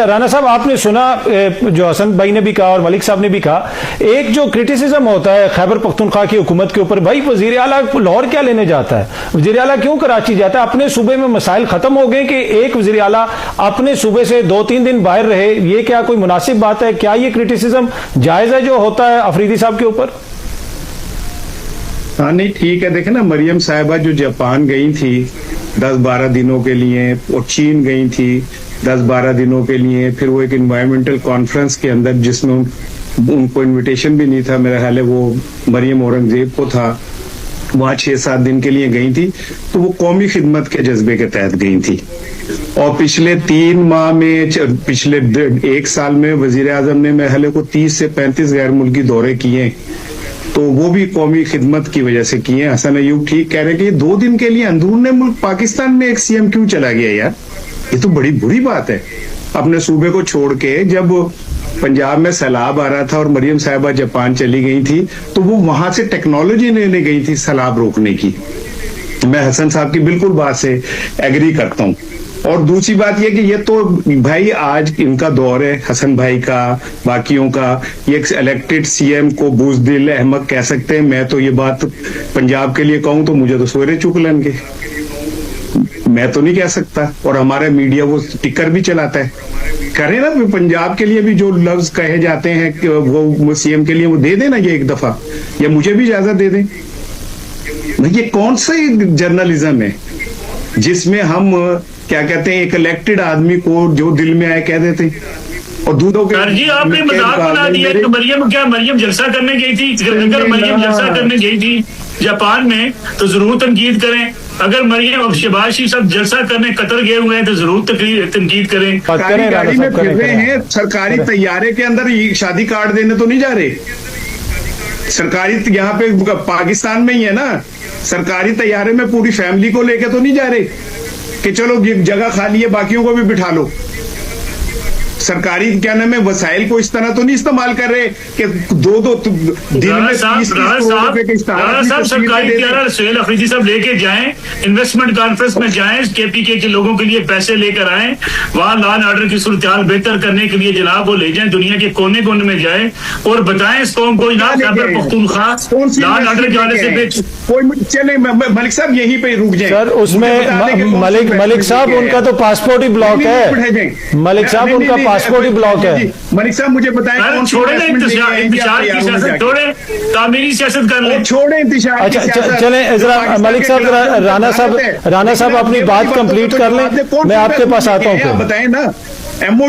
اچھا رانا صاحب, آپ نے سنا جو حسن بھائی نے بھی کہا اور ملک صاحب نے بھی کہا, ایک جو کرٹیسزم ہوتا ہے خیبر پختونخوا کی حکومت کے اوپر, بھائی وزیر اعلیٰ لاہور کیا لینے جاتا ہے, وزیر اعلیٰ کیوں کراچی جاتا ہے؟ اپنے صوبے میں مسائل ختم ہو گئے کہ ایک وزیر اعلیٰ اپنے صوبے سے 2-3 دن باہر رہے, یہ کیا کوئی مناسب بات ہے؟ کیا یہ کرٹیسزم جائز ہے جو ہوتا ہے افریدی صاحب کے اوپر؟ ہاں نہیں ٹھیک ہے. دیکھیں نا, مریم صاحبہ جو جاپان گئی تھی 10-12 دنوں کے لیے, اور چین گئی تھی 10-12 دنوں کے لیے, پھر وہ ایک انوائرمنٹل کانفرنس کے اندر جس میں ان کو انویٹیشن بھی نہیں تھا, میرا خیال ہے وہ مریم اورنگزیب کو تھا, وہاں 6-7 دن کے لیے گئی تھی, تو وہ قومی خدمت کے جذبے کے تحت گئی تھی. اور پچھلے 3 ماہ میں, پچھلے 1 سال میں وزیر اعظم نے میرے خیال ہے کو 30 سے 35 غیر ملکی دورے کیے, تو وہ بھی قومی خدمت کی وجہ سے کیے. حسن ایوب ٹھیک کہہ رہے کہ 2 دن کے لیے اندرون ملک پاکستان میں ایک سی ایم کیوں چلا گیا یار, یہ تو بڑی بری بات ہے. اپنے صوبے کو چھوڑ کے, جب پنجاب میں سیلاب آ رہا تھا اور مریم صاحبہ جاپان چلی گئی تھی, تو وہ وہاں سے ٹیکنالوجی لینے گئی تھی سیلاب روکنے کی. میں حسن صاحب کی بالکل بات سے ایگری کرتا ہوں. اور دوسری بات یہ کہ یہ تو بھائی آج ان کا دور ہے, حسن بھائی کا, باقیوں کا, یہ الیکٹڈ سی ایم کو بزدل احمق کہہ سکتے ہیں. میں تو یہ بات پنجاب کے لیے کہوں تو مجھے تو سویرے چک لیں گے, میں تو نہیں کہہ سکتا. اور ہمارا میڈیا وہ ٹکر بھی چلاتا ہے. کرے نا پنجاب کے لیے بھی جو لفظ کہے جاتے ہیں کہ وہ سی ایم کے لیے وہ دے دیں نا یہ ایک دفعہ, یا مجھے بھی اجازت دے دیں. یہ کون سا جرنلزم ہے جس میں ہم کیا کہتے ہیں ایک الیکٹڈ آدمی کو جو دل میں آئے کہہ دیتے ہیں, اور دودھوں کے جی آپ نے مذاق بنا دیا کہ مریم جلسہ کرنے گئی تھی. اگر مریم جلسہ کرنے گئی تھی جاپان میں تو ضرور تنقید کریں. اگر مریم اب شہباز شریف صاحب جلسہ کرنے قطر گئے ہوئے ہیں تو ضرور تنقید کریں. سرکاری گاڑی میں پھر رہے ہیں, سرکاری طیارے کے اندر شادی کارڈ دینے تو نہیں جا رہے. سرکاری یہاں پہ پاکستان میں ہی ہے نا, سرکاری طیارے میں پوری فیملی کو لے کے تو نہیں جا رہے کہ چلو جگہ خالی ہے باقیوں کو بھی بٹھا لو. سرکاری کیا نام ہے وسائل کو اس طرح تو نہیں استعمال کر رہے کہ 2 دن میں 30 کروڑ روپے کے صاحب سرکاری طیارہ سہیل افریدی صاحب لے کے جائیں, انویسٹمنٹ کانفرنس میں جائیں, کے پی کے لوگوں کے لیے پیسے لے کر آئیں, وہاں لا اینڈ آرڈر کی صورتحال بہتر کرنے کے لیے جناب وہ لے جائیں, دنیا کے کونے کونے میں جائیں اور بتائیں اس قوم کو جناب Khyber Pakhtunkhwa law and order کے حوالے سے چلے. ملک صاحب یہیں پہ رک جائیں سر, اس میں ملک صاحب ان کا تو پاسپورٹ ہی بلاک ہے, ملک صاحب ان کا پاسپورٹ ہی بلاک ہے. ملک صاحب مجھے بتائیں تعمیری سیاست کر لیں, چھوڑیں انتشار. اچھا چلیں ذرا ملک صاحب, رانا صاحب اپنی بات کمپلیٹ کر لیں, میں آپ کے پاس آتا ہوں. بتائیں نا